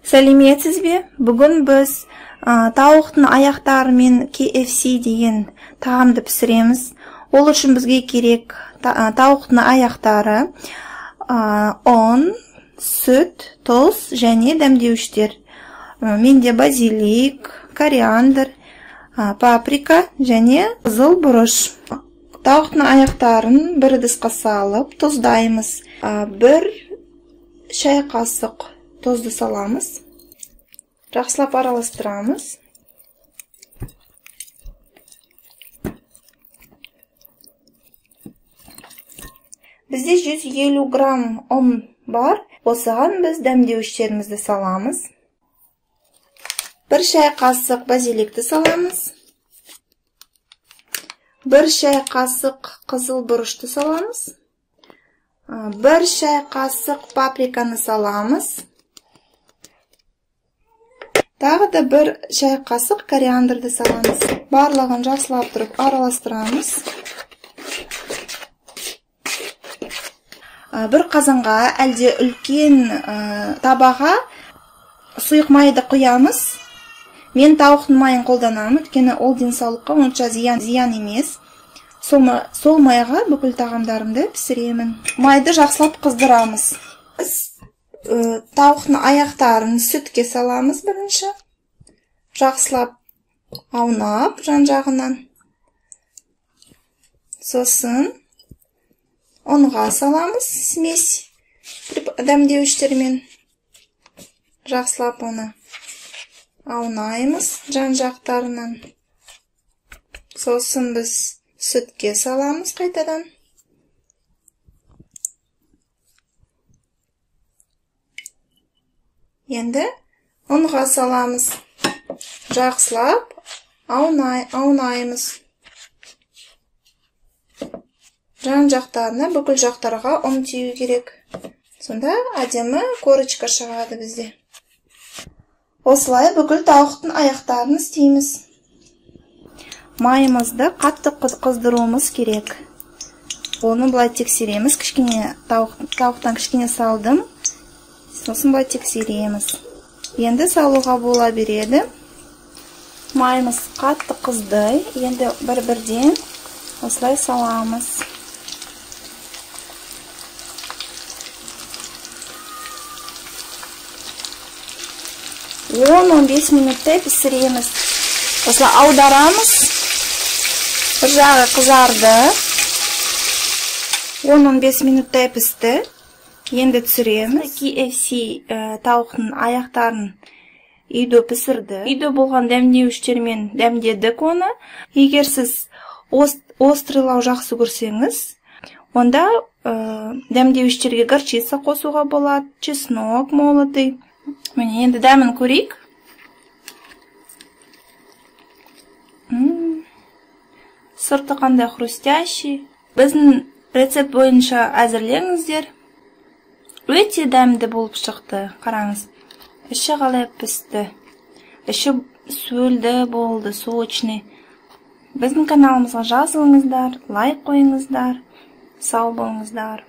Сәлеметсізбе? Бүгін біз тауықтың аяқтары мен KFC деген тағамды пісіреміз. Ол үшін бізге керек тауықтың аяқтары, ұн, сүт, тұз және дәмдеуіштер. Менде базилик, кориандр, паприка және қызыл бұрыш. Тауықтың аяқтарын бір ыдысқа салып, тұздаймыз. 1 шай қасық тұзды саламыз. Жақсылап араластырамыз. Бізде 150 грамм ұн бар. Осыған біз дәмдеуіштерімізді саламыз. 1 шай қасық базиликті саламыз. 1 шай қасық қызыл бұрышты саламыз. 1 шай қасық паприканы саламыз. Тағы да 1 шай қасық кориандрды саламыз. Барлығын жақсылап тұрып араластырамыз. Бір қазанға әлде үлкен табаға сұйық майды құямыз. Мен тауықтың майын қолданамын, өйткені ол денсаулыққа онша зиян емес. Сол майға бүкіл тағамдарымды пісіремін. Майды жақсылап қыздырамыз. Тауықтың аяқтарын сүтке саламыз бірінші. Жақсылап аунап жан-жағынан. Сосын ұнға саламыз смесь дәмдеуіштермен. Жақсылап оны аунаймыз жан-жақтарынан. Сосын біз сүтке саламыз қайтадан. Енді ұнға саламыз. Жақсылап аунаймыз. Жан-жақтарына, бүкіл жақтарға ұн тию керек. Сонда әдемі корочка шығады бізде. Осылай бүкіл тауықтың аяқтарын істейміз. Майымызды қатты қыздыруымыз керек. Оны бұлай тексереміз. Тауықтан кішкене салдым. Сосын бұлай тексереміз. Енді салуға бола береді. Майымыз қатты қызды. Енді бір-бірден осылай саламыз. 10-15 минуттай пісіреміз. Осылай аударамыз. Бір жағы қызарды. 10-15 минуттай пісті. Енді түсіреміз. KFC тауықтың аяқтарын үйде пісірді. Үйде болған дәмдеуіштермен дәмдедік оны. Егер сіз острылау жақсы көрсеңіз, онда дәмдеуіштерге горчица қосуға болады, чеснок молотый. Міне енді дәмін көрейік. Сырты қандай хрустящий. Біздің рецепт бойынша әзірлеңіздер. Өте дәмді болып шықты. Қараңыз. Іші қалай пісті. Іші сөлді болды, сочный. Біздің каналымызға жазылыңыздар, лайк қойыңыздар. Сау болыңыздар.